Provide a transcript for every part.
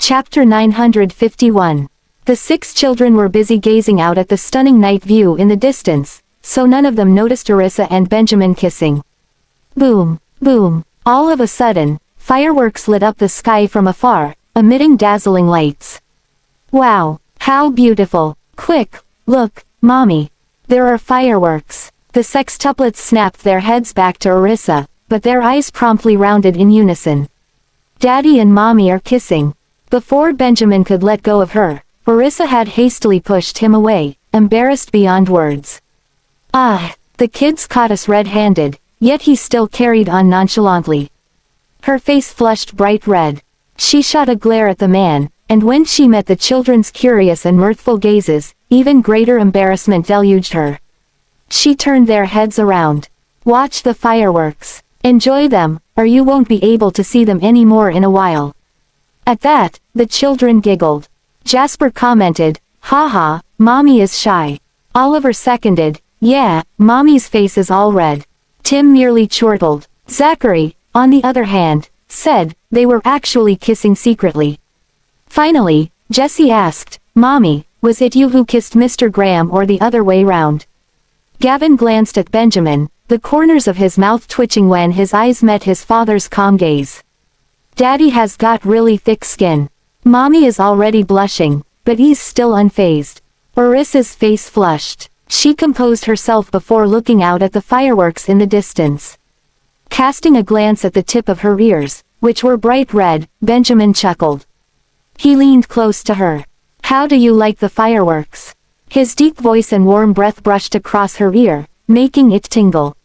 Chapter 951. The 6 children were busy gazing out at the stunning night view in the distance, so none of them noticed Orissa and Benjamin kissing. Boom, boom. All of a sudden, fireworks lit up the sky from afar, emitting dazzling lights. Wow, how beautiful. Quick, look, Mommy. There are fireworks. The sextuplets snapped their heads back to Orissa, but their eyes promptly rounded in unison. Daddy and Mommy are kissing. Before Benjamin could let go of her, Orissa had hastily pushed him away, embarrassed beyond words. Ah, the kids caught us red-handed, yet he still carried on nonchalantly. Her face flushed bright red. She shot a glare at the man, and when she met the children's curious and mirthful gazes, even greater embarrassment deluged her. She turned their heads around. Watch the fireworks. Enjoy them, or you won't be able to see them anymore in a while. At that, the children giggled. Jasper commented, "Haha, Mommy is shy." Oliver seconded, "Yeah, Mommy's face is all red." Tim merely chortled. Zachary, on the other hand, said, they were actually kissing secretly. Finally, Jessie asked, "Mommy, was it you who kissed Mr. Graham or the other way round?" Gavin glanced at Benjamin, the corners of his mouth twitching when his eyes met his father's calm gaze. Daddy has got really thick skin. Mommy is already blushing, but he's still unfazed. Orissa's face flushed. She composed herself before looking out at the fireworks in the distance. Casting a glance at the tip of her ears, which were bright red, Benjamin chuckled. He leaned close to her. "How do you like the fireworks?" His deep voice and warm breath brushed across her ear, making it tingle.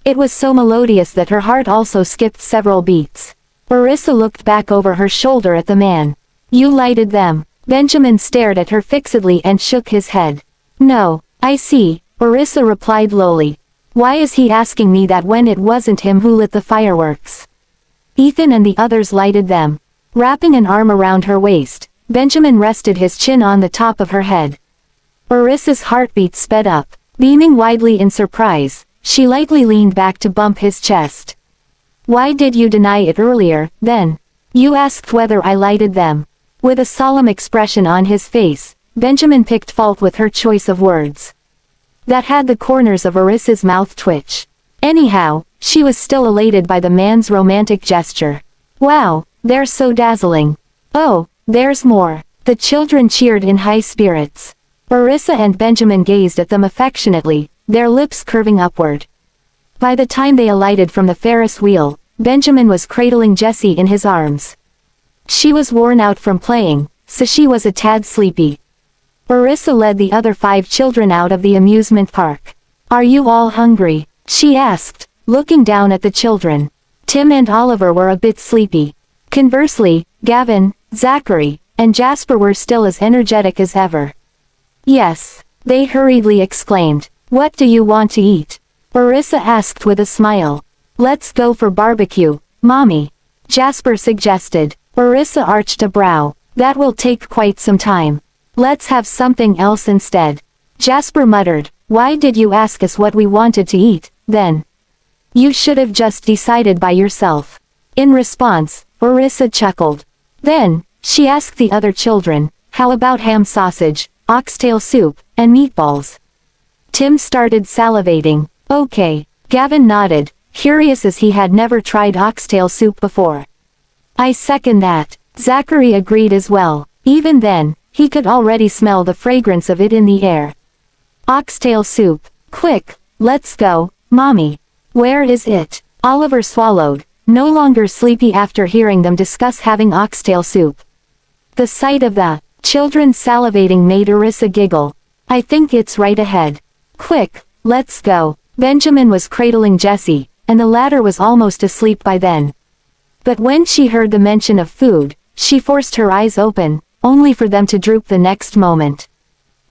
It was so melodious that her heart also skipped several beats. Orissa looked back over her shoulder at the man. "You lighted them." Benjamin stared at her fixedly and shook his head. "No, I see," Orissa replied lowly. "Why is he asking me that when it wasn't him who lit the fireworks?" Ethan and the others lighted them. Wrapping an arm around her waist, Benjamin rested his chin on the top of her head. Orissa's heartbeat sped up. Beaming widely in surprise, she lightly leaned back to bump his chest. "Why did you deny it earlier, then? You asked whether I lighted them." With a solemn expression on his face, Benjamin picked fault with her choice of words. That had the corners of Orissa's mouth twitch. Anyhow, she was still elated by the man's romantic gesture. "Wow, they're so dazzling. Oh, there's more." The children cheered in high spirits. Orissa and Benjamin gazed at them affectionately, their lips curving upward. By the time they alighted from the Ferris wheel, Benjamin was cradling Jessie in his arms. She was worn out from playing, so she was a tad sleepy. Orissa led the other 5 children out of the amusement park. "Are you all hungry?" she asked, looking down at the children. Tim and Oliver were a bit sleepy. Conversely, Gavin, Zachary, and Jasper were still as energetic as ever. "Yes," they hurriedly exclaimed. "What do you want to eat?" Orissa asked with a smile. "Let's go for barbecue, Mommy," Jasper suggested. Orissa arched a brow. "That will take quite some time. Let's have something else instead." Jasper muttered, "Why did you ask us what we wanted to eat, then? You should have just decided by yourself." In response, Orissa chuckled. Then, she asked the other children, "How about ham sausage, oxtail soup, and meatballs?" Tim started salivating. "Okay." Gavin nodded, curious as he had never tried oxtail soup before. "I second that." Zachary agreed as well. Even then, he could already smell the fragrance of it in the air. "Oxtail soup. Quick, let's go, Mommy." "Where is it?" Oliver swallowed, no longer sleepy after hearing them discuss having oxtail soup. The sight of the children salivating made Orissa giggle. "I think it's right ahead. Quick, let's go." Benjamin was cradling Jessie, and the latter was almost asleep by then. But when she heard the mention of food, she forced her eyes open, only for them to droop the next moment.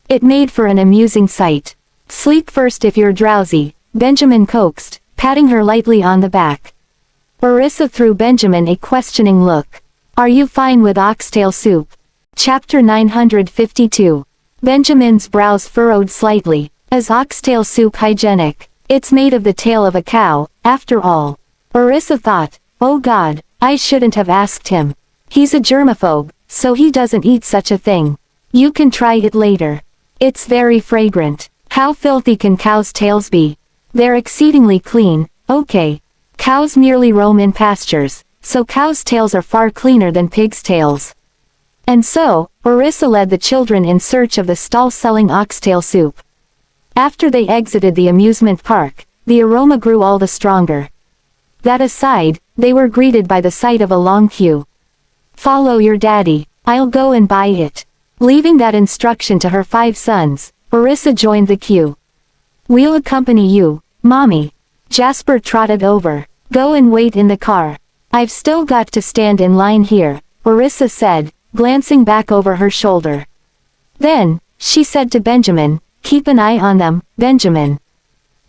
It made for an amusing sight. "Sleep first if you're drowsy," Benjamin coaxed, patting her lightly on the back. Orissa threw Benjamin a questioning look. "Are you fine with oxtail soup?" Chapter 952. Benjamin's brows furrowed slightly. Is oxtail soup hygienic? It's made of the tail of a cow, after all. Orissa thought, "Oh God, I shouldn't have asked him. He's a germaphobe, so he doesn't eat such a thing. You can try it later. It's very fragrant. How filthy can cows' tails be? They're exceedingly clean. Okay. Cows merely roam in pastures, so cows' tails are far cleaner than pigs' tails. And so, Orissa led the children in search of the stall selling oxtail soup. After they exited the amusement park, the aroma grew all the stronger. That aside, they were greeted by the sight of a long queue. Follow your daddy, I'll go and buy it. Leaving that instruction to her 5 sons, Orissa joined the queue. We'll accompany you, Mommy. Jasper trotted over. Go and wait in the car. I've still got to stand in line here, Orissa said, glancing back over her shoulder. Then, she said to Benjamin, keep an eye on them, Benjamin.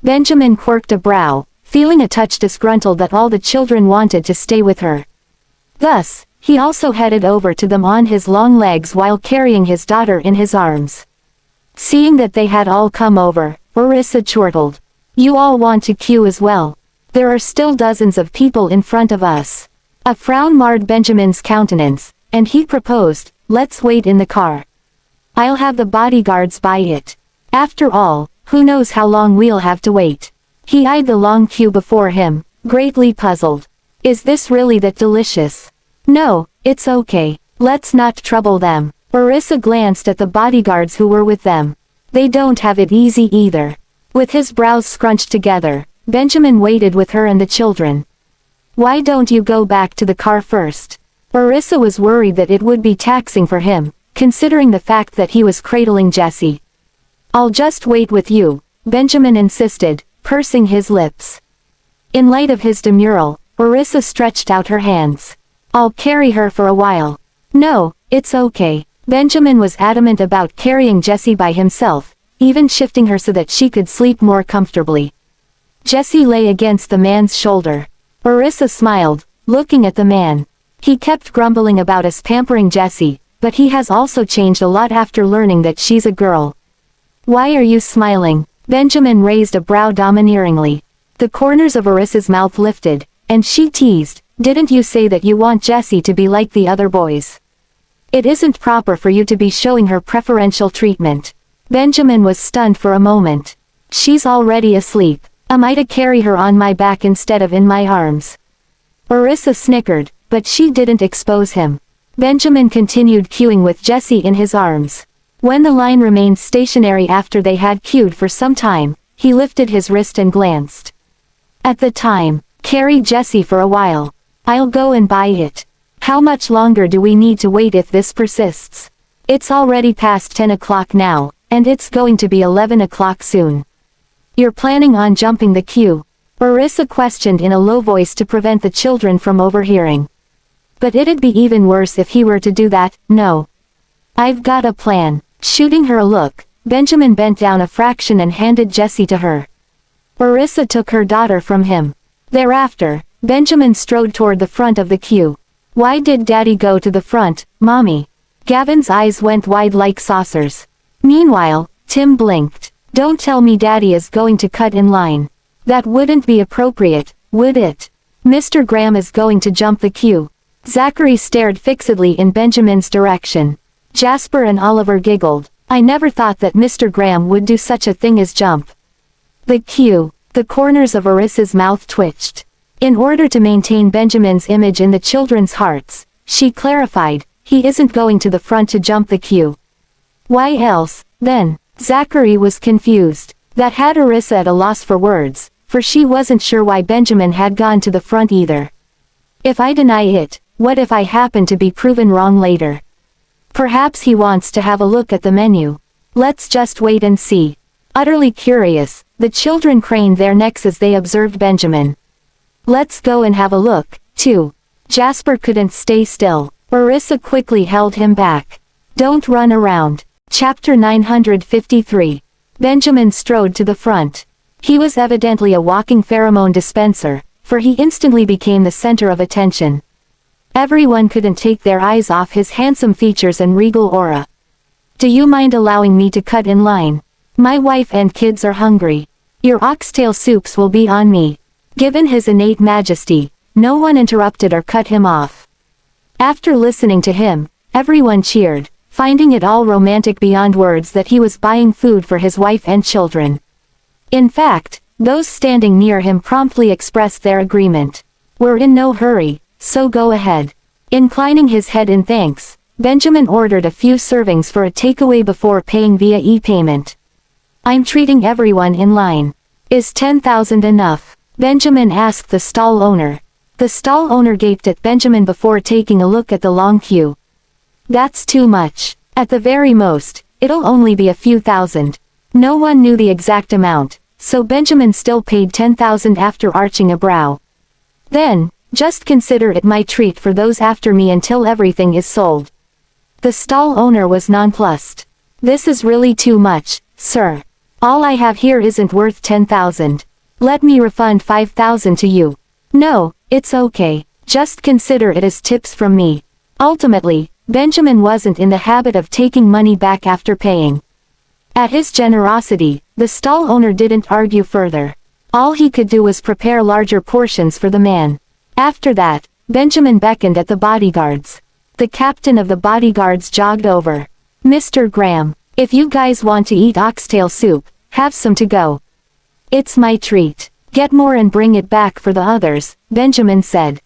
Benjamin quirked a brow, feeling a touch disgruntled that all the children wanted to stay with her. Thus, he also headed over to them on his long legs while carrying his daughter in his arms. Seeing that they had all come over, Orissa chortled. You all want to queue as well. There are still dozens of people in front of us. A frown marred Benjamin's countenance, and he proposed, let's wait in the car. I'll have the bodyguards buy it. After all, who knows how long we'll have to wait. He eyed the long queue before him, greatly puzzled. Is this really that delicious? No, it's okay. Let's not trouble them. Orissa glanced at the bodyguards who were with them. They don't have it easy either. With his brows scrunched together, Benjamin waited with her and the children. Why don't you go back to the car first? Orissa was worried that it would be taxing for him, considering the fact that he was cradling Jessie. I'll just wait with you, Benjamin insisted, pursing his lips. In light of his demurral, Orissa stretched out her hands. I'll carry her for a while. No, it's okay. Benjamin was adamant about carrying Jessie by himself, even shifting her so that she could sleep more comfortably. Jessie lay against the man's shoulder. Orissa smiled, looking at the man. He kept grumbling about us pampering Jessie, but he has also changed a lot after learning that she's a girl. Why are you smiling? Benjamin raised a brow domineeringly. The corners of Orissa's mouth lifted, and she teased, didn't you say that you want Jessie to be like the other boys? It isn't proper for you to be showing her preferential treatment. Benjamin was stunned for a moment. She's already asleep. Am I to carry her on my back instead of in my arms? Orissa snickered, but she didn't expose him. Benjamin continued queuing with Jessie in his arms. When the line remained stationary after they had queued for some time, he lifted his wrist and glanced. At the time, carry Jessie for a while. I'll go and buy it. How much longer do we need to wait if this persists? It's already past 10 o'clock now, and it's going to be 11 o'clock soon. You're planning on jumping the queue? Orissa questioned in a low voice to prevent the children from overhearing. But it'd be even worse if he were to do that, no. I've got a plan. Shooting her a look, Benjamin bent down a fraction and handed Jessie to her. Orissa took her daughter from him. Thereafter, Benjamin strode toward the front of the queue. Why did Daddy go to the front, Mommy? Gavin's eyes went wide like saucers. Meanwhile, Tim blinked. Don't tell me Daddy is going to cut in line. That wouldn't be appropriate, would it? Mr. Graham is going to jump the queue. Zachary stared fixedly in Benjamin's direction. Jasper and Oliver giggled. I never thought that Mr. Graham would do such a thing as jump. The queue. The corners of Orissa's mouth twitched. In order to maintain Benjamin's image in the children's hearts, she clarified, he isn't going to the front to jump the queue. Why else, then? Zachary was confused. That had Orissa at a loss for words, for she wasn't sure why Benjamin had gone to the front either. If I deny it, what if I happen to be proven wrong later? Perhaps he wants to have a look at the menu. Let's just wait and see. Utterly curious, the children craned their necks as they observed Benjamin. Let's go and have a look, too. Jasper couldn't stay still. Orissa quickly held him back. Don't run around. Chapter 953. Benjamin strode to the front. He was evidently a walking pheromone dispenser, for he instantly became the center of attention. Everyone couldn't take their eyes off his handsome features and regal aura. Do you mind allowing me to cut in line? My wife and kids are hungry. Your oxtail soups will be on me. Given his innate majesty, no one interrupted or cut him off. After listening to him, Everyone cheered, finding it all romantic beyond words that he was buying food for his wife and children. In fact, those standing near him promptly expressed their agreement. "We're in no hurry, so go ahead." Inclining his head in thanks, Benjamin ordered a few servings for a takeaway before paying via e-payment. "I'm treating everyone in line. Is 10,000 enough?" Benjamin asked the stall owner. The stall owner gaped at Benjamin before taking a look at the long queue. "That's too much. At the very most, it'll only be a few thousand." No one knew the exact amount, so Benjamin still paid 10,000 after arching a brow. "Then, just consider it my treat for those after me until everything is sold." The stall owner was nonplussed. "This is really too much, sir. All I have here isn't worth 10,000. Let me refund 5,000 to you." "No, it's okay. Just consider it as tips from me." Ultimately, Benjamin wasn't in the habit of taking money back after paying. At his generosity, the stall owner didn't argue further. All he could do was prepare larger portions for the man. After that, Benjamin beckoned at the bodyguards. The captain of the bodyguards jogged over. "Mr. Graham, if you guys want to eat oxtail soup, have some to go." "It's my treat. Get more and bring it back for the others," Benjamin said.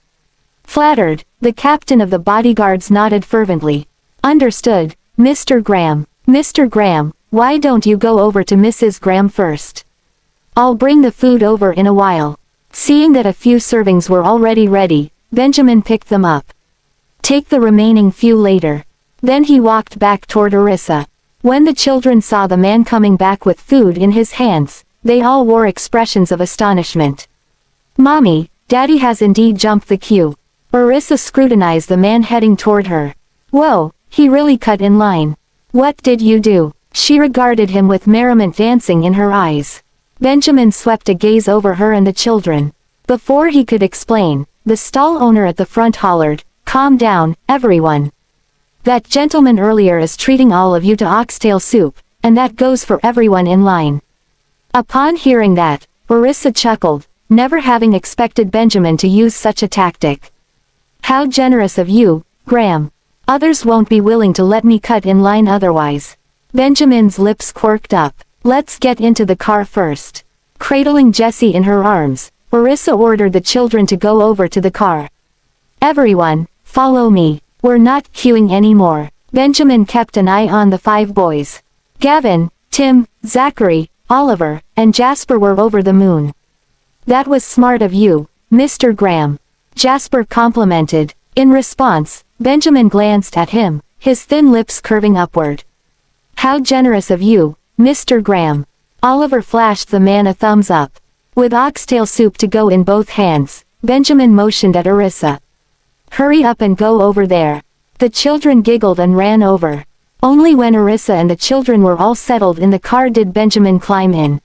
Flattered, the captain of the bodyguards nodded fervently. "Understood, Mr. Graham. Mr. Graham, why don't you go over to Mrs. Graham first? I'll bring the food over in a while." Seeing that a few servings were already ready, Benjamin picked them up. "Take the remaining few later." Then he walked back toward Orissa. When the children saw the man coming back with food in his hands, they all wore expressions of astonishment. "Mommy, Daddy has indeed jumped the queue." Orissa scrutinized the man heading toward her. "Whoa, he really cut in line. What did you do?" She regarded him with merriment dancing in her eyes. Benjamin swept a gaze over her and the children. Before he could explain, the stall owner at the front hollered, "Calm down, everyone. That gentleman earlier is treating all of you to oxtail soup, and that goes for everyone in line." Upon hearing that, Orissa chuckled, never having expected Benjamin to use such a tactic. "How generous of you, Graham. Others won't be willing to let me cut in line otherwise." Benjamin's lips quirked up. "Let's get into the car first." Cradling Jessie in her arms, Orissa ordered the children to go over to the car. "Everyone, follow me. We're not queuing anymore." Benjamin kept an eye on the 5 boys. Gavin, Tim, Zachary, Oliver, and Jasper were over the moon. "That was smart of you, Mr. Graham," Jasper complimented. In response, Benjamin glanced at him, his thin lips curving upward. "How generous of you, Mr. Graham." Oliver flashed the man a thumbs up. With oxtail soup to go in both hands, Benjamin motioned at Orissa. "Hurry up and go over there." The children giggled and ran over. Only when Orissa and the children were all settled in the car did Benjamin climb in.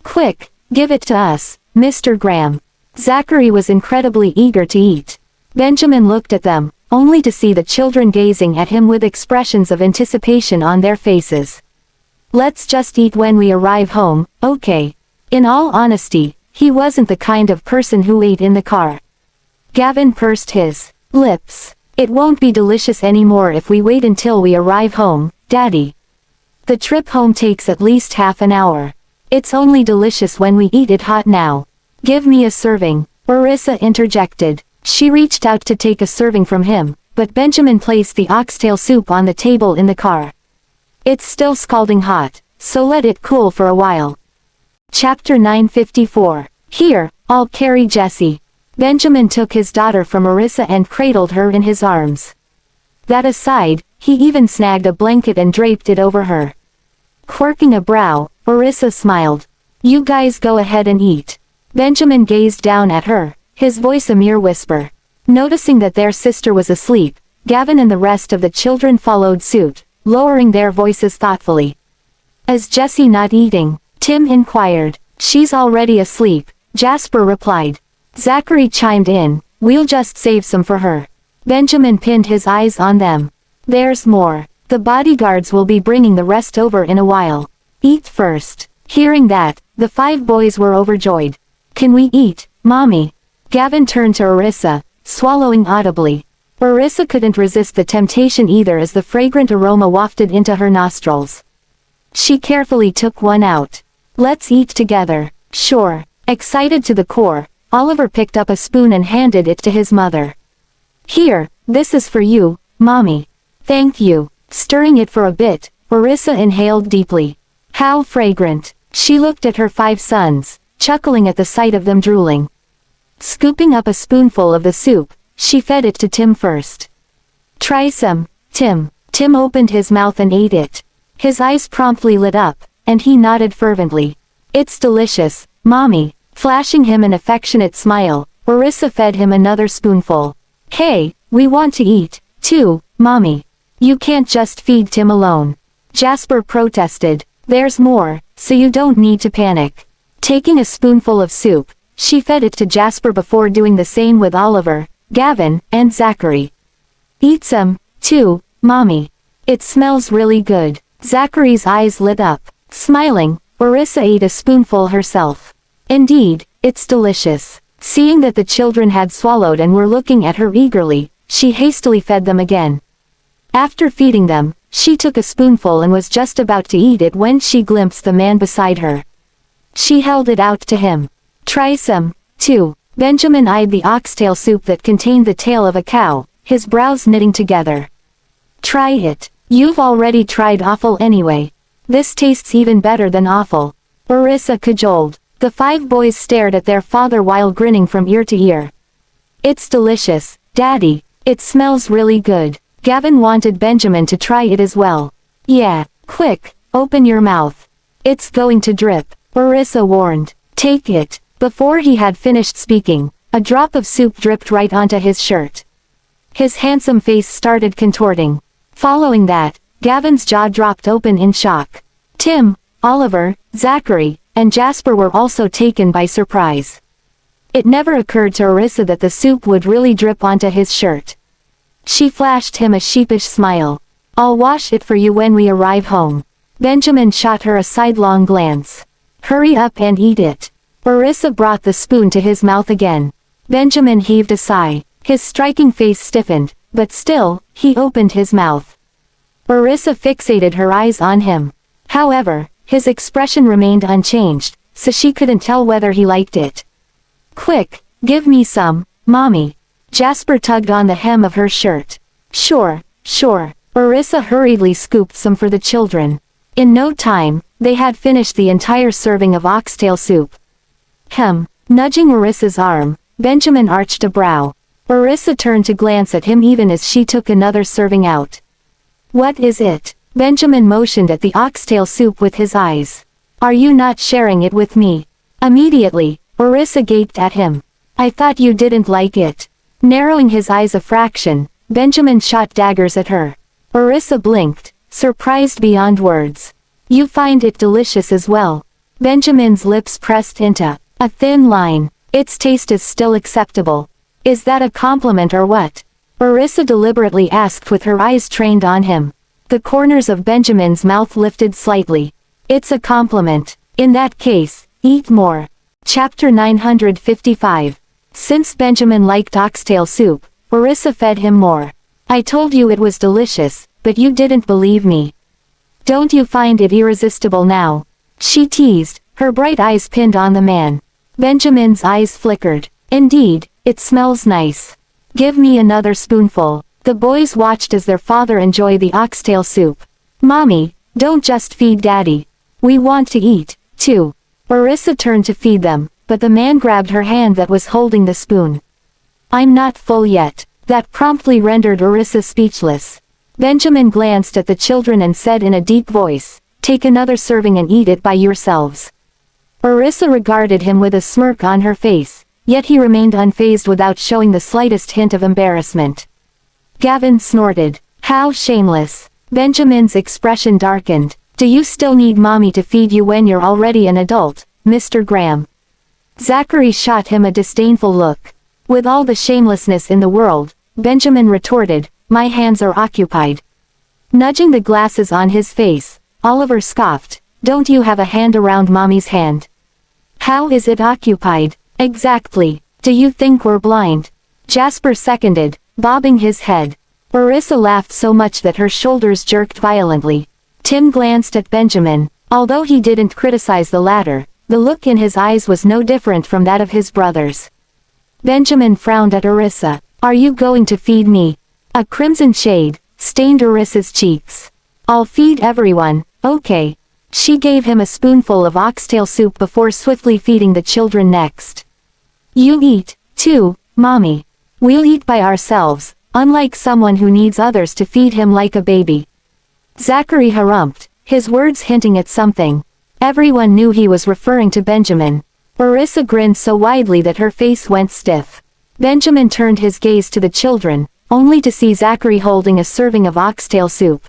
"Quick, give it to us, Mr. Graham." Zachary was incredibly eager to eat. Benjamin looked at them, only to see the children gazing at him with expressions of anticipation on their faces. "Let's just eat when we arrive home, okay?" In all honesty, he wasn't the kind of person who ate in the car. Gavin pursed his lips. "It won't be delicious anymore if we wait until we arrive home, Daddy. The trip home takes at least half an hour. It's only delicious when we eat it hot now. Give me a serving," Orissa interjected. She reached out to take a serving from him, but Benjamin placed the oxtail soup on the table in the car. "It's still scalding hot, so let it cool for a while." Chapter 954. "Here, I'll carry Jessie." Benjamin took his daughter from Orissa and cradled her in his arms. That aside, he even snagged a blanket and draped it over her. Quirking a brow, Orissa smiled. "You guys go ahead and eat." Benjamin gazed down at her, his voice a mere whisper. Noticing that their sister was asleep, Gavin and the rest of the children followed suit, lowering their voices thoughtfully. "Is Jessie not eating?" Tim inquired. "She's already asleep," Jasper replied. Zachary chimed in, "We'll just save some for her." Benjamin pinned his eyes on them. "There's more. The bodyguards will be bringing the rest over in a while. Eat first." Hearing that, the 5 boys were overjoyed. "Can we eat, Mommy?" Gavin turned to Orissa, swallowing audibly. Orissa couldn't resist the temptation either as the fragrant aroma wafted into her nostrils. She carefully took one out. Let's eat together. Sure. Excited to the core, Oliver picked up a spoon and handed it to his mother. Here, this is for you, Mommy. Thank you. Stirring it for a bit, Orissa inhaled deeply. How fragrant. She looked at her 5 sons, chuckling at the sight of them drooling. Scooping up a spoonful of the soup, she fed it to Tim first. Try some, Tim. Tim opened his mouth and ate it. His eyes promptly lit up, and he nodded fervently. It's delicious, Mommy. Flashing him an affectionate smile, Orissa fed him another spoonful. Hey, we want to eat, too, Mommy. You can't just feed Tim alone. Jasper protested. There's more, so you don't need to panic. Taking a spoonful of soup, she fed it to Jasper before doing the same with Oliver, Gavin, and Zachary. Eat some, too, Mommy. It smells really good. Zachary's eyes lit up. Smiling, Orissa ate a spoonful herself. Indeed, it's delicious. Seeing that the children had swallowed and were looking at her eagerly, she hastily fed them again. After feeding them, she took a spoonful and was just about to eat it when she glimpsed the man beside her. She held it out to him. Try some, too. Benjamin eyed the oxtail soup that contained the tail of a cow, his brows knitting together. Try it. You've already tried offal anyway. This tastes even better than offal. Orissa cajoled. The 5 boys stared at their father while grinning from ear to ear. It's delicious, Daddy. It smells really good. Gavin wanted Benjamin to try it as well. Yeah, quick, open your mouth. It's going to drip, Orissa warned. Take it. Before he had finished speaking, a drop of soup dripped right onto his shirt. His handsome face started contorting. Following that, Gavin's jaw dropped open in shock. Tim, Oliver, Zachary, and Jasper were also taken by surprise. It never occurred to Orissa that the soup would really drip onto his shirt. She flashed him a sheepish smile. I'll wash it for you when we arrive home. Benjamin shot her a sidelong glance. Hurry up and eat it. Orissa brought the spoon to his mouth again. Benjamin heaved a sigh. His striking face stiffened, but still, he opened his mouth. Orissa fixated her eyes on him. However, his expression remained unchanged, so she couldn't tell whether he liked it. Quick, give me some, Mommy. Jasper tugged on the hem of her shirt. Sure, sure. Orissa hurriedly scooped some for the children. In no time, they had finished the entire serving of oxtail soup. Nudging Orissa's arm, Benjamin arched a brow. Orissa turned to glance at him even as she took another serving out. What is it? Benjamin motioned at the oxtail soup with his eyes. Are you not sharing it with me? Immediately, Orissa gaped at him. I thought you didn't like it. Narrowing his eyes a fraction, Benjamin shot daggers at her. Orissa blinked, surprised beyond words. You find it delicious as well. Benjamin's lips pressed into a thin line. Its taste is still acceptable. Is that a compliment or what? Orissa deliberately asked with her eyes trained on him. The corners of Benjamin's mouth lifted slightly. It's a compliment. In that case, eat more. Chapter 955. Since Benjamin liked oxtail soup, Orissa fed him more. I told you it was delicious, but you didn't believe me. Don't you find it irresistible now? She teased, her bright eyes pinned on the man. Benjamin's eyes flickered. Indeed, it smells nice. Give me another spoonful. The boys watched as their father enjoyed the oxtail soup. Mommy, don't just feed Daddy. We want to eat, too. Orissa turned to feed them, but the man grabbed her hand that was holding the spoon. I'm not full yet. That promptly rendered Orissa speechless. Benjamin glanced at the children and said in a deep voice, take another serving and eat it by yourselves. Orissa regarded him with a smirk on her face, yet he remained unfazed without showing the slightest hint of embarrassment. Gavin snorted. How shameless. Benjamin's expression darkened. Do you still need Mommy to feed you when you're already an adult, Mr. Graham? Zachary shot him a disdainful look. With all the shamelessness in the world, Benjamin retorted, my hands are occupied. Nudging the glasses on his face, Oliver scoffed, don't you have a hand around Mommy's hand? How is it occupied? Exactly. Do you think we're blind? Jasper seconded, bobbing his head. Orissa laughed so much that her shoulders jerked violently. Tim glanced at Benjamin. Although he didn't criticize the latter, the look in his eyes was no different from that of his brothers. Benjamin frowned at Orissa. "Are you going to feed me?" A crimson shade stained Orissa's cheeks. "I'll feed everyone, okay." She gave him a spoonful of oxtail soup before swiftly feeding the children next. "You eat, too, Mommy. We'll eat by ourselves, unlike someone who needs others to feed him like a baby." Zachary harumphed, his words hinting at something. Everyone knew he was referring to Benjamin. Orissa grinned so widely that her face went stiff. Benjamin turned his gaze to the children, only to see Zachary holding a serving of oxtail soup.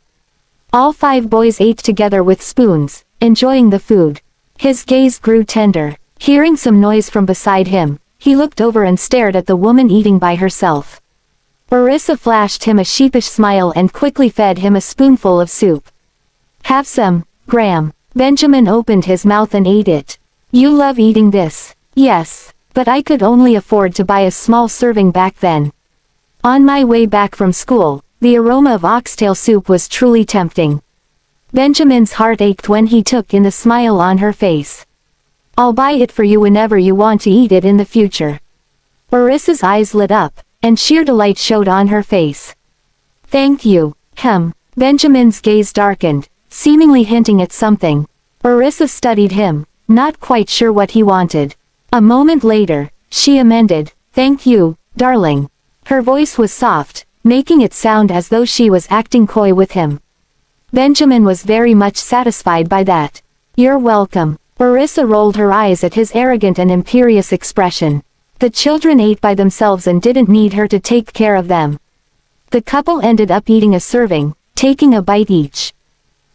All 5 boys ate together with spoons, enjoying the food. His gaze grew tender. Hearing some noise from beside him, he looked over and stared at the woman eating by herself. Orissa flashed him a sheepish smile and quickly fed him a spoonful of soup. "Have some, Graham." Benjamin opened his mouth and ate it. "You love eating this." "Yes, but I could only afford to buy a small serving back then." On my way back from school, the aroma of oxtail soup was truly tempting. Benjamin's heart ached when he took in the smile on her face. "I'll buy it for you whenever you want to eat it in the future." Orissa's eyes lit up, and sheer delight showed on her face. "Thank you." Benjamin's gaze darkened, seemingly hinting at something. Orissa studied him, not quite sure what he wanted. A moment later, she amended, "Thank you, darling." Her voice was soft, making it sound as though she was acting coy with him. Benjamin was very much satisfied by that. "You're welcome." Orissa rolled her eyes at his arrogant and imperious expression. The children ate by themselves and didn't need her to take care of them. The couple ended up eating a serving, taking a bite each.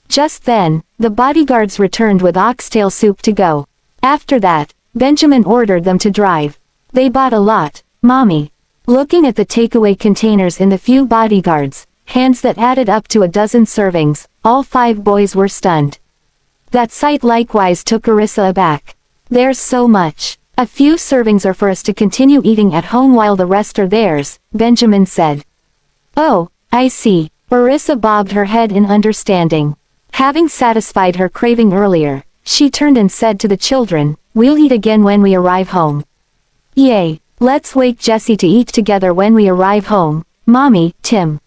Just then, the bodyguards returned with oxtail soup to go. After that, Benjamin ordered them to drive. "They bought a lot, Mommy." Looking at the takeaway containers in the few bodyguards' hands that added up to a dozen servings, all 5 boys were stunned. That sight likewise took Orissa aback. "There's so much. A few servings are for us to continue eating at home while the rest are theirs," Benjamin said. "Oh, I see." Orissa bobbed her head in understanding. Having satisfied her craving earlier, she turned and said to the children, "We'll eat again when we arrive home." "Yay, let's wake Jessie to eat together when we arrive home, Mommy," Tim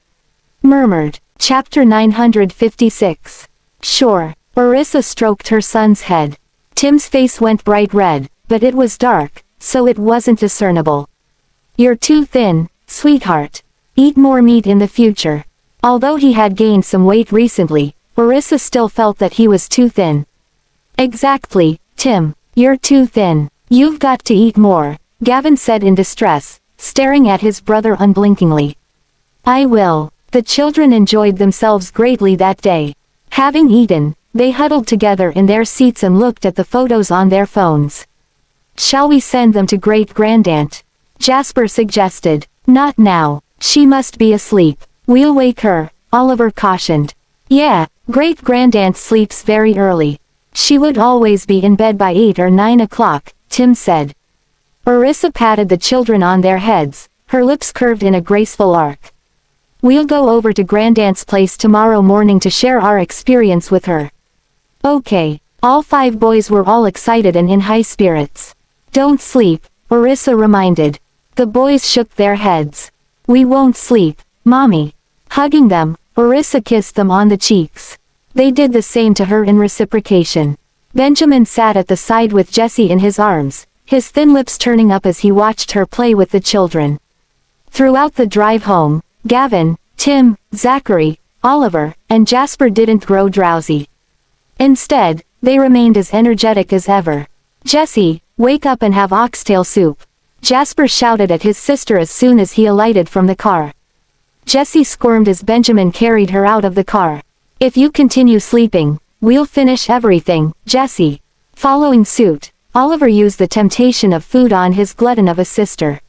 murmured. Chapter 956. "Sure." Orissa stroked her son's head. Tim's face went bright red, but it was dark, so it wasn't discernible. "You're too thin, sweetheart. Eat more meat in the future." Although he had gained some weight recently, Orissa still felt that he was too thin. "Exactly, Tim. You're too thin. You've got to eat more," Gavin said in distress, staring at his brother unblinkingly. "I will." The children enjoyed themselves greatly that day. Having eaten, they huddled together in their seats and looked at the photos on their phones. "Shall we send them to Great-Grandaunt?" Jasper suggested. "Not now. She must be asleep. We'll wake her," Oliver cautioned. "Yeah, Great-Grandaunt sleeps very early. She would always be in bed by 8 or 9 o'clock, Tim said. Orissa patted the children on their heads, her lips curved in a graceful arc. "We'll go over to Grandaunt's place tomorrow morning to share our experience with her." "Okay." All 5 boys were all excited and in high spirits. "Don't sleep," Orissa reminded. The boys shook their heads. "We won't sleep, Mommy." Hugging them, Orissa kissed them on the cheeks. They did the same to her in reciprocation. Benjamin sat at the side with Jessie in his arms, his thin lips turning up as he watched her play with the children. Throughout the drive home, Gavin, Tim, Zachary, Oliver, and Jasper didn't grow drowsy. Instead, they remained as energetic as ever. "Jessie, wake up and have oxtail soup," Jasper shouted at his sister as soon as he alighted from the car. Jessie squirmed as Benjamin carried her out of the car. "If you continue sleeping, we'll finish everything, Jessie." Following suit, Oliver used the temptation of food on his glutton of a sister.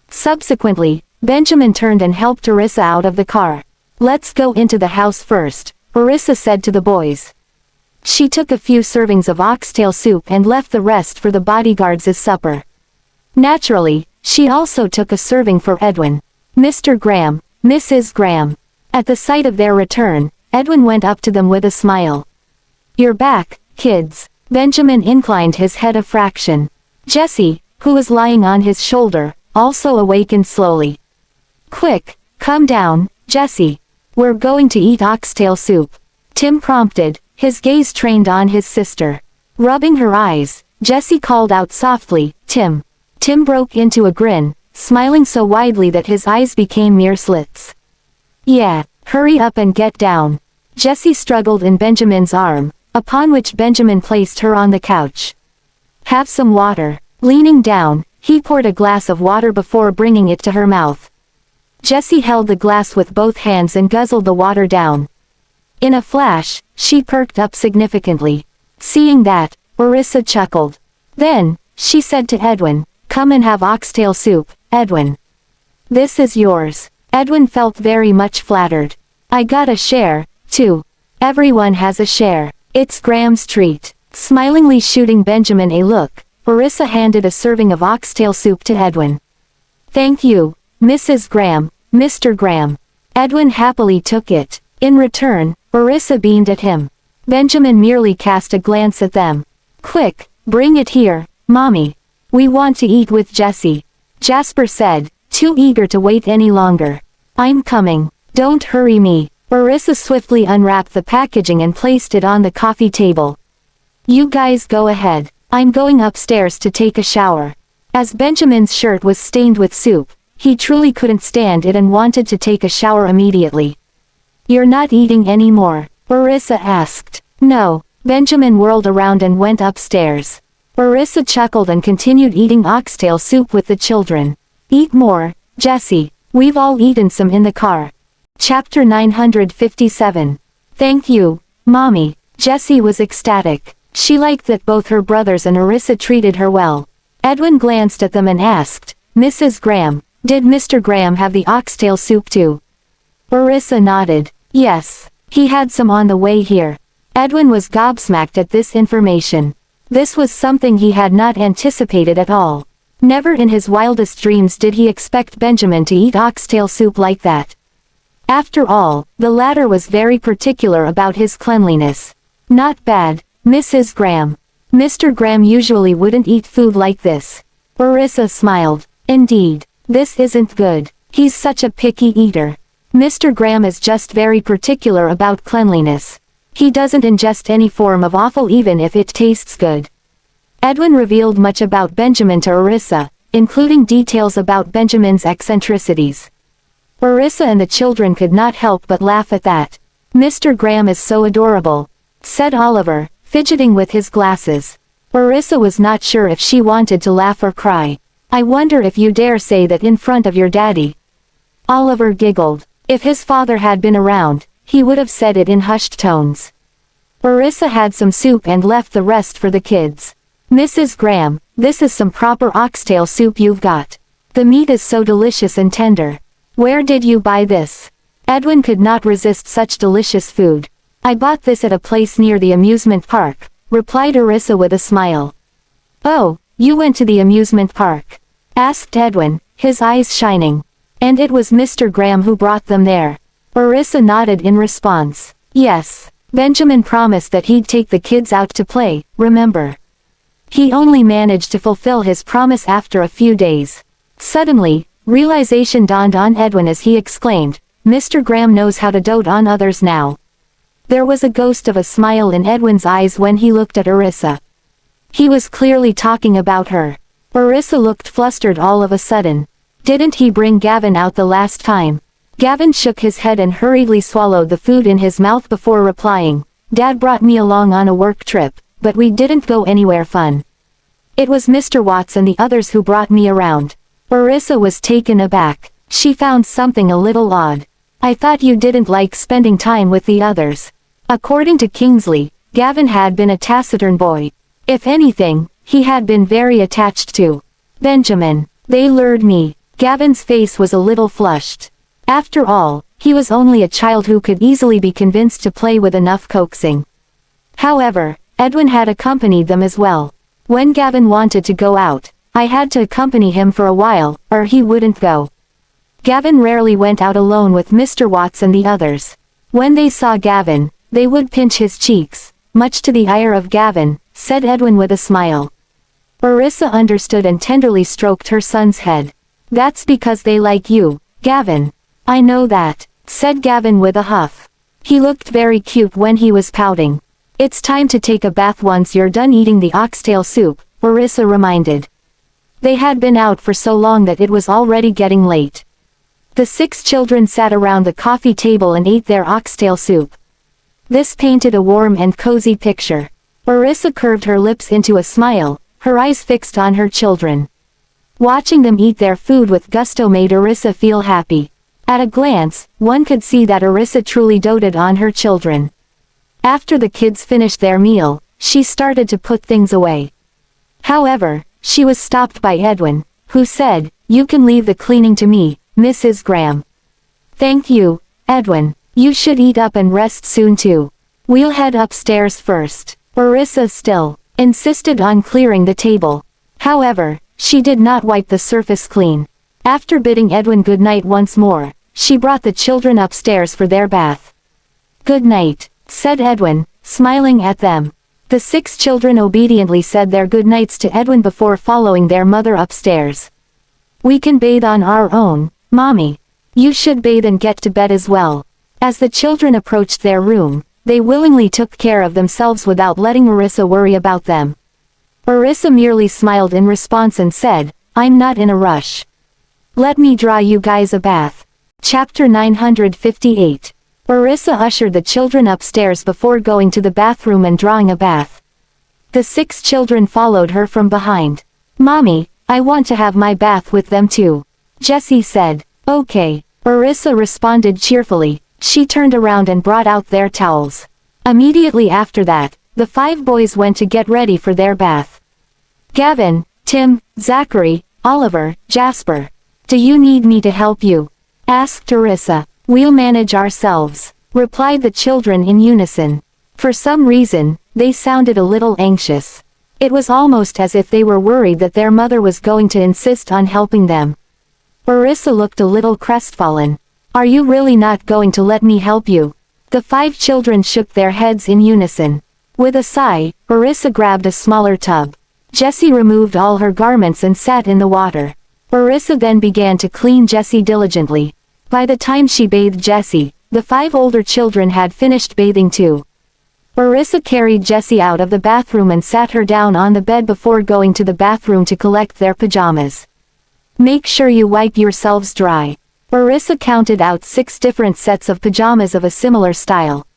Subsequently, Benjamin turned and helped Orissa out of the car. "Let's go into the house first," Orissa said to the boys. She took a few servings of oxtail soup and left the rest for the bodyguards as supper. Naturally, she also took a serving for Edwin. Mr. Graham, Mrs. Graham. At the sight of their return, Edwin went up to them with a smile. You're back, kids. Benjamin inclined his head a fraction. Jesse, who was lying on his shoulder, also awakened slowly. Quick, come down, Jesse. We're going to eat oxtail soup. Tim prompted, his gaze trained on his sister. Rubbing her eyes, Jesse called out softly, Tim. Tim broke into a grin, smiling so widely that his eyes became mere slits. Yeah, hurry up and get down. Jesse struggled in Benjamin's arm, upon which Benjamin placed her on the couch. Have some water. Leaning down, he poured a glass of water before bringing it to her mouth. Jessie held the glass with both hands and guzzled the water down. In a flash, she perked up significantly. Seeing that, Orissa chuckled. Then, she said to Edwin, come and have oxtail soup, Edwin. This is yours. Edwin felt very much flattered. I got a share, too. Everyone has a share. It's Graham's treat. Smilingly shooting Benjamin a look, Orissa handed a serving of oxtail soup to Edwin. Thank you, Mrs. Graham, Mr. Graham. Edwin happily took it. In return, Orissa beamed at him. Benjamin merely cast a glance at them. Quick, bring it here, Mommy. We want to eat with Jesse. Jasper said, too eager to wait any longer. I'm coming. Don't hurry me. Orissa swiftly unwrapped the packaging and placed it on the coffee table. You guys go ahead. I'm going upstairs to take a shower. As Benjamin's shirt was stained with soup, he truly couldn't stand it and wanted to take a shower immediately. You're not eating anymore? Orissa asked. No. Benjamin whirled around and went upstairs. Orissa chuckled and continued eating oxtail soup with the children. Eat more, Jesse. We've all eaten some in the car. Chapter 957. Thank you, Mommy. Jesse was ecstatic. She liked that both her brothers and Orissa treated her well. Edwin glanced at them and asked, Mrs. Graham, did Mr. Graham have the oxtail soup too? Orissa nodded. Yes. He had some on the way here. Edwin was gobsmacked at this information. This was something he had not anticipated at all. Never in his wildest dreams did he expect Benjamin to eat oxtail soup like that. After all, the latter was very particular about his cleanliness. Not bad, Mrs. Graham. Mr. Graham usually wouldn't eat food like this. Orissa smiled. Indeed, this isn't good. He's such a picky eater. Mr. Graham is just very particular about cleanliness. He doesn't ingest any form of offal even if it tastes good. Edwin revealed much about Benjamin to Orissa, including details about Benjamin's eccentricities. Orissa and the children could not help but laugh at that. Mr. Graham is so adorable, said Oliver, fidgeting with his glasses. Orissa was not sure if she wanted to laugh or cry. I wonder if you dare say that in front of your daddy. Oliver giggled. If his father had been around, he would have said it in hushed tones. Orissa had some soup and left the rest for the kids. Mrs. Graham, this is some proper oxtail soup you've got. The meat is so delicious and tender. Where did you buy this? Edwin could not resist such delicious food. I bought this at a place near the amusement park, replied Orissa with a smile. Oh, you went to the amusement park? Asked Edwin, his eyes shining. And it was Mr. Graham who brought them there. Orissa nodded in response. Yes. Benjamin promised that he'd take the kids out to play, remember? He only managed to fulfill his promise after a few days. Suddenly, realization dawned on Edwin as he exclaimed, Mr. Graham knows how to dote on others now. There was a ghost of a smile in Edwin's eyes when he looked at Orissa. He was clearly talking about her. Orissa looked flustered all of a sudden. Didn't he bring Gavin out the last time? Gavin shook his head and hurriedly swallowed the food in his mouth before replying, Dad brought me along on a work trip, but we didn't go anywhere fun. It was Mr. Watts and the others who brought me around. Orissa was taken aback. She found something a little odd. I thought you didn't like spending time with the others. According to Kingsley, Gavin had been a taciturn boy. If anything, he had been very attached to Benjamin. They lured me. Gavin's face was a little flushed. After all, he was only a child who could easily be convinced to play with enough coaxing. However, Edwin had accompanied them as well. When Gavin wanted to go out, I had to accompany him for a while, or he wouldn't go. Gavin rarely went out alone with Mr. Watts and the others. When they saw Gavin, they would pinch his cheeks, much to the ire of Gavin, said Edwin with a smile. Orissa understood and tenderly stroked her son's head. That's because they like you, Gavin. I know that, said Gavin with a huff. He looked very cute when he was pouting. It's time to take a bath once you're done eating the oxtail soup, Orissa reminded. They had been out for so long that it was already getting late. The 6 children sat around the coffee table and ate their oxtail soup. This painted a warm and cozy picture. Orissa curved her lips into a smile, her eyes fixed on her children. Watching them eat their food with gusto made Orissa feel happy. At a glance, one could see that Orissa truly doted on her children. After the kids finished their meal, she started to put things away. However, she was stopped by Edwin, who said, "You can leave the cleaning to me, Mrs. Graham." "Thank you, Edwin. You should eat up and rest soon too. We'll head upstairs first." Orissa still insisted on clearing the table. However, she did not wipe the surface clean. After bidding Edwin good night once more, she brought the children upstairs for their bath. "Good night," said Edwin, smiling at them. The 6 children obediently said their good nights to Edwin before following their mother upstairs. "We can bathe on our own, Mommy. You should bathe and get to bed as well." As the children approached their room, they willingly took care of themselves without letting Orissa worry about them. Orissa merely smiled in response and said, "I'm not in a rush. Let me draw you guys a bath." Chapter 958. Orissa ushered the children upstairs before going to the bathroom and drawing a bath. The 6 children followed her from behind. "Mommy, I want to have my bath with them too," Jessie said. "Okay," Orissa responded cheerfully. She turned around and brought out their towels. Immediately after that, the 5 boys went to get ready for their bath. "Gavin, Tim, Zachary, Oliver, Jasper. Do you need me to help you?" asked Orissa. "We'll manage ourselves," replied the children in unison. For some reason, they sounded a little anxious. It was almost as if they were worried that their mother was going to insist on helping them. Orissa looked a little crestfallen. "Are you really not going to let me help you?" The 5 children shook their heads in unison. With a sigh, Orissa grabbed a smaller tub. Jessie removed all her garments and sat in the water. Orissa then began to clean Jessie diligently. By the time she bathed Jessie, the 5 older children had finished bathing too. Orissa carried Jessie out of the bathroom and sat her down on the bed before going to the bathroom to collect their pajamas. "Make sure you wipe yourselves dry." Orissa counted out 6 different sets of pajamas of a similar style.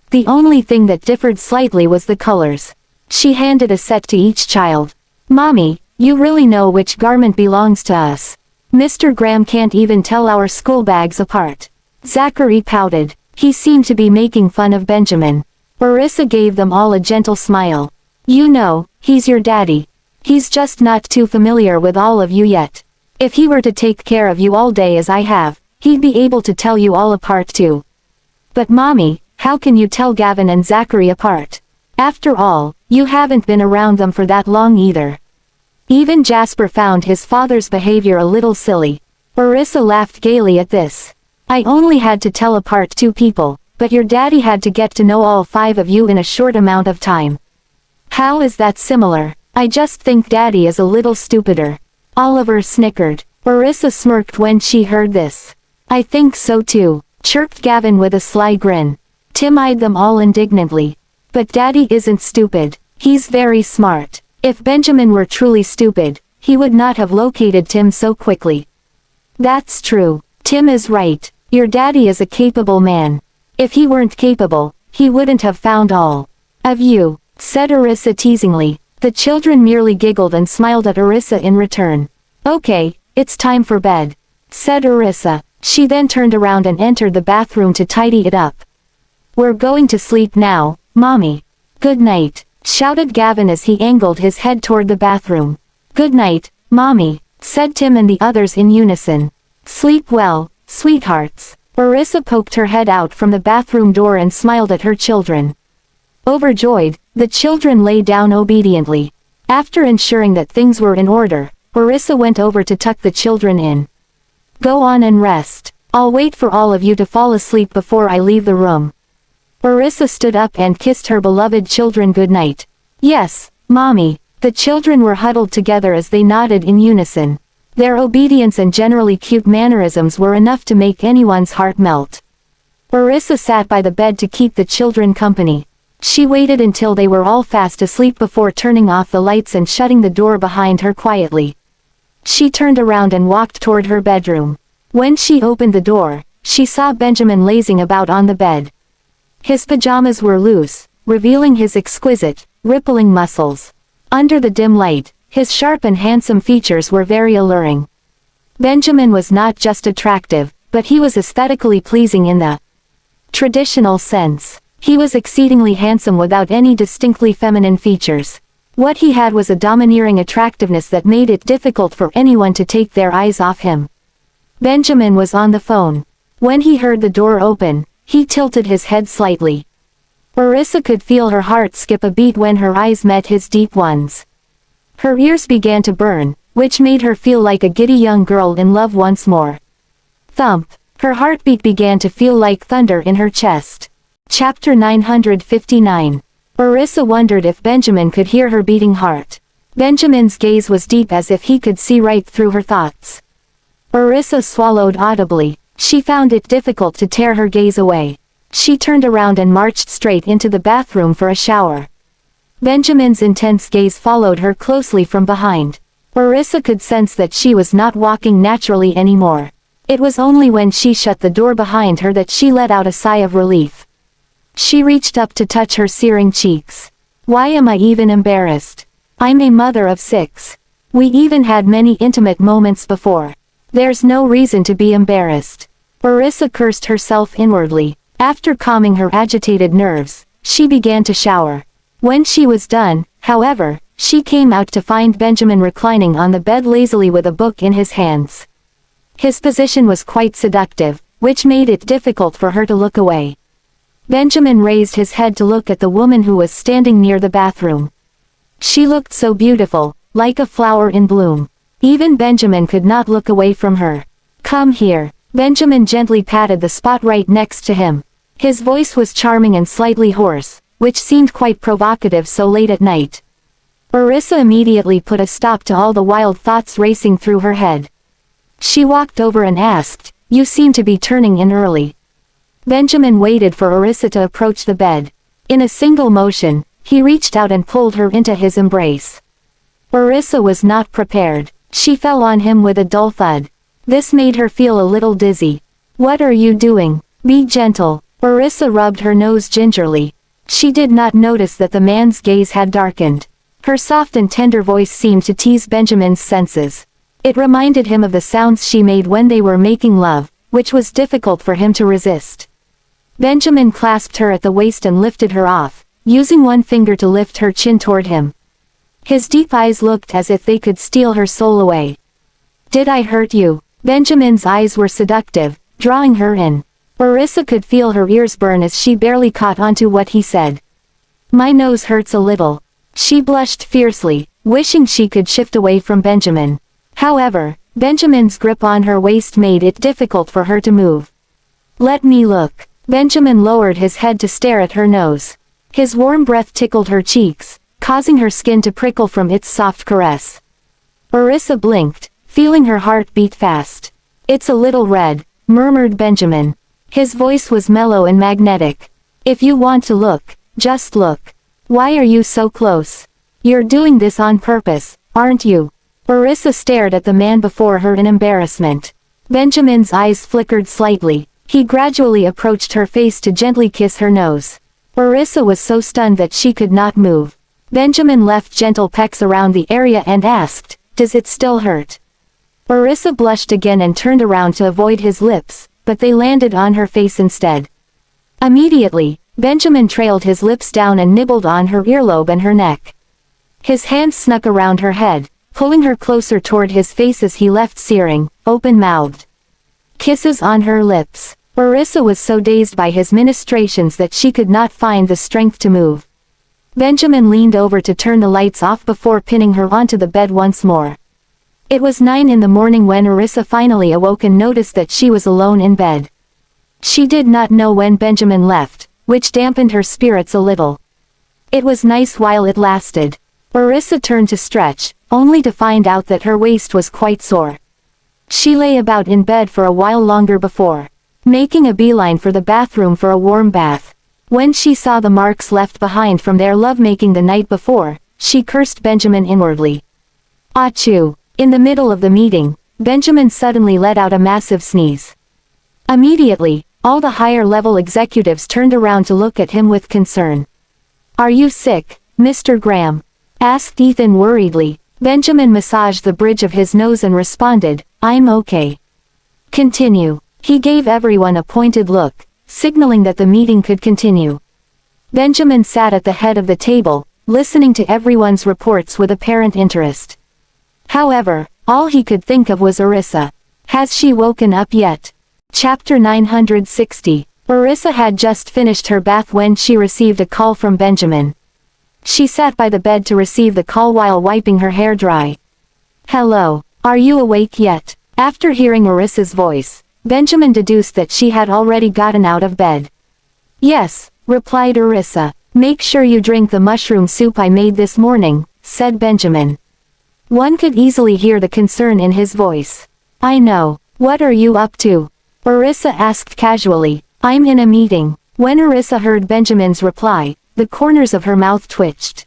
The only thing that differed slightly was the colors. She handed a set to each child. "Mommy, you really know which garment belongs to us. Mr. Graham can't even tell our school bags apart." Zachary pouted. He seemed to be making fun of Benjamin. Orissa gave them all a gentle smile. "You know, he's your daddy. He's just not too familiar with all of you yet. If he were to take care of you all day as I have, he'd be able to tell you all apart too." "But Mommy, how can you tell Gavin and Zachary apart? After all, you haven't been around them for that long either." Even Jasper found his father's behavior a little silly. Orissa laughed gaily at this. "I only had to tell apart 2 people, but your daddy had to get to know all 5 of you in a short amount of time." "How is that similar? I just think Daddy is a little stupider." Oliver snickered. Orissa smirked when she heard this. "I think so too," chirped Gavin with a sly grin. Tim eyed them all indignantly. "But Daddy isn't stupid. He's very smart. If Benjamin were truly stupid, he would not have located Tim so quickly." "That's true. Tim is right. Your daddy is a capable man. If he weren't capable, he wouldn't have found all of you," said Orissa teasingly. The children merely giggled and smiled at Orissa in return. "Okay, it's time for bed," said Orissa. She then turned around and entered the bathroom to tidy it up. "We're going to sleep now, Mommy." "Good night," shouted Gavin as he angled his head toward the bathroom. "Good night, Mommy," said Tim and the others in unison. "Sleep well, sweethearts." Orissa poked her head out from the bathroom door and smiled at her children. Overjoyed, the children lay down obediently. After ensuring that things were in order, Orissa went over to tuck the children in. Go on and rest. I'll wait for all of you to fall asleep before I leave the room." Orissa stood up and kissed her beloved children goodnight. "Yes, Mommy." The children were huddled together as they nodded in unison. Their obedience and generally cute mannerisms were enough to make anyone's heart melt. Orissa sat by the bed to keep the children company. She waited until they were all fast asleep before turning off the lights and shutting the door behind her quietly. She turned around and walked toward her bedroom. When she opened the door, she saw Benjamin lazing about on the bed. His pajamas were loose, revealing his exquisite, rippling muscles. Under the dim light, his sharp and handsome features were very alluring. Benjamin was not just attractive, but he was aesthetically pleasing in the traditional sense. He was exceedingly handsome without any distinctly feminine features. What he had was a domineering attractiveness that made it difficult for anyone to take their eyes off him. Benjamin was on the phone. When he heard the door open, he tilted his head slightly. Orissa could feel her heart skip a beat when her eyes met his deep ones. Her ears began to burn, which made her feel like a giddy young girl in love once more. Thump! Her heartbeat began to feel like thunder in her chest. Chapter 959. Orissa wondered if Benjamin could hear her beating heart. Benjamin's gaze was deep as if he could see right through her thoughts. Orissa swallowed audibly. She found it difficult to tear her gaze away. She turned around and marched straight into the bathroom for a shower. Benjamin's intense gaze followed her closely from behind. Orissa could sense that she was not walking naturally anymore. It was only when she shut the door behind her that she let out a sigh of relief. She reached up to touch her searing cheeks. "Why am I even embarrassed? I'm a mother of 6. We even had many intimate moments before. There's no reason to be embarrassed." Orissa cursed herself inwardly. After calming her agitated nerves, she began to shower. When she was done, however, she came out to find Benjamin reclining on the bed lazily with a book in his hands. His position was quite seductive, which made it difficult for her to look away. Benjamin raised his head to look at the woman who was standing near the bathroom. She looked so beautiful, like a flower in bloom. Even Benjamin could not look away from her. "Come here." Benjamin gently patted the spot right next to him. His voice was charming and slightly hoarse, which seemed quite provocative so late at night. Orissa immediately put a stop to all the wild thoughts racing through her head. She walked over and asked, "You seem to be turning in early." Benjamin waited for Orissa to approach the bed. In a single motion, he reached out and pulled her into his embrace. Orissa was not prepared. She fell on him with a dull thud. This made her feel a little dizzy. "What are you doing? Be gentle." Orissa rubbed her nose gingerly. She did not notice that the man's gaze had darkened. Her soft and tender voice seemed to tease Benjamin's senses. It reminded him of the sounds she made when they were making love, which was difficult for him to resist. Benjamin clasped her at the waist and lifted her off, using one finger to lift her chin toward him. His deep eyes looked as if they could steal her soul away. "Did I hurt you?" Benjamin's eyes were seductive, drawing her in. Orissa could feel her ears burn as she barely caught onto what he said. "My nose hurts a little." She blushed fiercely, wishing she could shift away from Benjamin. However, Benjamin's grip on her waist made it difficult for her to move. "Let me look." Benjamin lowered his head to stare at her nose. His warm breath tickled her cheeks, causing her skin to prickle from its soft caress. Orissa blinked, feeling her heart beat fast. "It's a little red," murmured Benjamin. His voice was mellow and magnetic. "If you want to look, just look. Why are you so close? You're doing this on purpose, aren't you?" Orissa stared at the man before her in embarrassment. Benjamin's eyes flickered slightly. He gradually approached her face to gently kiss her nose. Orissa was so stunned that she could not move. Benjamin left gentle pecks around the area and asked, "Does it still hurt?" Orissa blushed again and turned around to avoid his lips, but they landed on her face instead. Immediately, Benjamin trailed his lips down and nibbled on her earlobe and her neck. His hands snuck around her head, pulling her closer toward his face as he left searing, open-mouthed kisses on her lips. Orissa was so dazed by his ministrations that she could not find the strength to move. Benjamin leaned over to turn the lights off before pinning her onto the bed once more. It was 9 in the morning when Orissa finally awoke and noticed that she was alone in bed. She did not know when Benjamin left, which dampened her spirits a little. It was nice while it lasted. Orissa turned to stretch, only to find out that her waist was quite sore. She lay about in bed for a while longer before making a beeline for the bathroom for a warm bath. When she saw the marks left behind from their lovemaking the night before, she cursed Benjamin inwardly. Achoo! In the middle of the meeting, Benjamin suddenly let out a massive sneeze. Immediately, all the higher-level executives turned around to look at him with concern. "Are you sick, Mr. Graham?" asked Ethan worriedly. Benjamin massaged the bridge of his nose and responded, "I'm okay." "Continue." He gave everyone a pointed look, signaling that the meeting could continue. Benjamin sat at the head of the table, listening to everyone's reports with apparent interest. However, all he could think of was Orissa. Has she woken up yet? Chapter 960. Orissa had just finished her bath when she received a call from Benjamin. She sat by the bed to receive the call while wiping her hair dry. "Hello, are you awake yet?" After hearing Orissa's voice, Benjamin deduced that she had already gotten out of bed. "Yes," replied Orissa. "Make sure you drink the mushroom soup I made this morning," said Benjamin. One could easily hear the concern in his voice. "I know. What are you up to?" Orissa asked casually. "I'm in a meeting." When Orissa heard Benjamin's reply, the corners of her mouth twitched.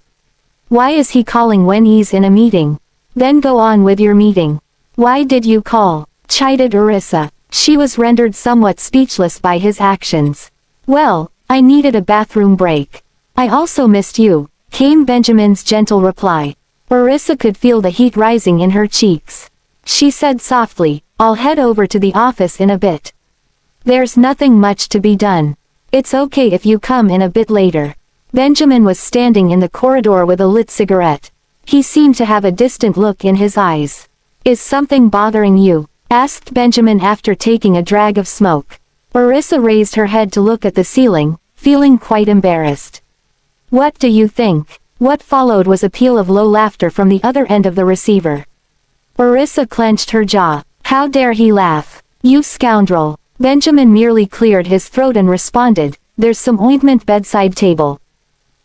"Why is he calling when he's in a meeting? Then go on with your meeting." "Why did you call?" chided Orissa. She was rendered somewhat speechless by his actions. "Well, I needed a bathroom break. I also missed you," came Benjamin's gentle reply. Orissa could feel the heat rising in her cheeks. She said softly, "I'll head over to the office in a bit. There's nothing much to be done. It's okay if you come in a bit later." Benjamin was standing in the corridor with a lit cigarette. He seemed to have a distant look in his eyes. "Is something bothering you?" asked Benjamin after taking a drag of smoke. Orissa raised her head to look at the ceiling, feeling quite embarrassed. "What do you think?" What followed was a peal of low laughter from the other end of the receiver. Orissa clenched her jaw. "How dare he laugh? You scoundrel!" Benjamin merely cleared his throat and responded, "There's some ointment bedside table.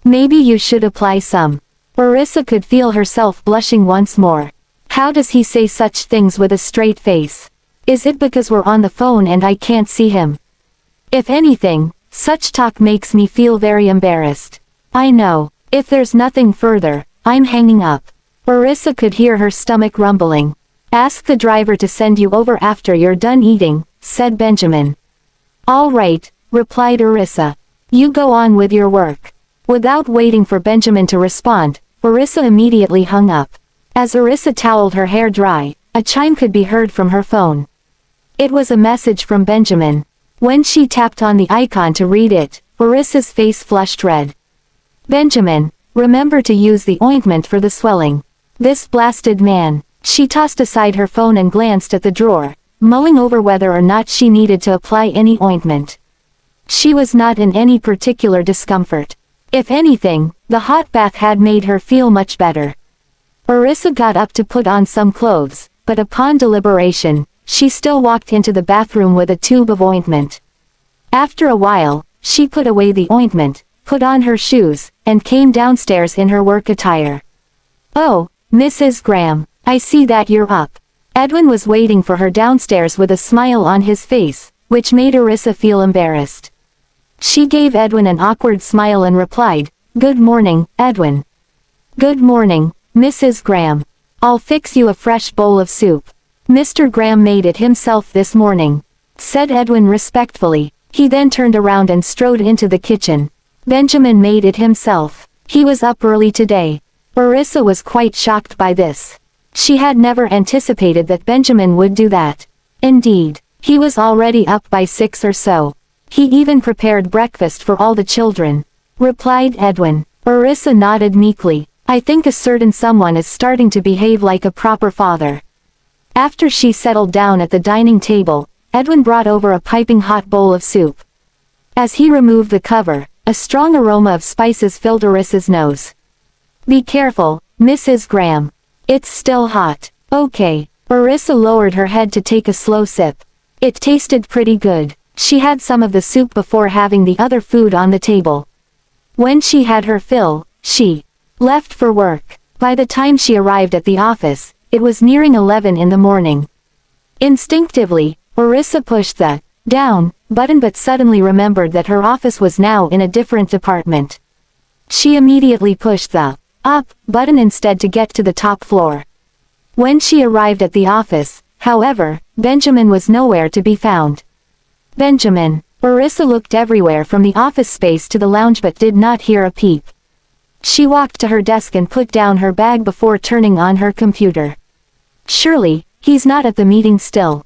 Maybe you should apply some." Orissa could feel herself blushing once more. How does he say such things with a straight face? Is it because we're on the phone and I can't see him? If anything, such talk makes me feel very embarrassed. I know. If there's nothing further, I'm hanging up. Orissa could hear her stomach rumbling. "Ask the driver to send you over after you're done eating," said Benjamin. "All right," replied Orissa. "You go on with your work." Without waiting for Benjamin to respond, Orissa immediately hung up. As Orissa toweled her hair dry, a chime could be heard from her phone. It was a message from Benjamin. When she tapped on the icon to read it, Orissa's face flushed red. "Benjamin, remember to use the ointment for the swelling. This blasted man." She tossed aside her phone and glanced at the drawer, mulling over whether or not she needed to apply any ointment. She was not in any particular discomfort. If anything, the hot bath had made her feel much better. Orissa got up to put on some clothes, but upon deliberation, she still walked into the bathroom with a tube of ointment. After a while, she put away the ointment, put on her shoes, and came downstairs in her work attire. "Oh, Mrs. Graham, I see that you're up." Edwin was waiting for her downstairs with a smile on his face, which made Orissa feel embarrassed. She gave Edwin an awkward smile and replied, "Good morning, Edwin." "Good morning, Mrs. Graham. I'll fix you a fresh bowl of soup. Mr. Graham made it himself this morning," said Edwin respectfully. He then turned around and strode into the kitchen. Benjamin made it himself. He was up early today. Orissa was quite shocked by this. She had never anticipated that Benjamin would do that. Indeed, he was already up by 6 or so. He even prepared breakfast for all the children, replied Edwin. Orissa nodded meekly. "I think a certain someone is starting to behave like a proper father." After she settled down at the dining table, Edwin brought over a piping hot bowl of soup. As he removed the cover, a strong aroma of spices filled Orissa's nose. "Be careful, Mrs. Graham. It's still hot," Okay. Orissa lowered her head to take a slow sip. It tasted pretty good. She had some of the soup before having the other food on the table. When she had her fill, she left for work. By the time she arrived at the office, it was nearing 11 in the morning. Instinctively, Orissa pushed the down button but suddenly remembered that her office was now in a different department. She immediately pushed the up button instead to get to the top floor. When she arrived at the office, however, Benjamin was nowhere to be found. Benjamin. Orissa looked everywhere from the office space to the lounge but did not hear a peep. She walked to her desk and put down her bag before turning on her computer. Surely, he's not at the meeting still.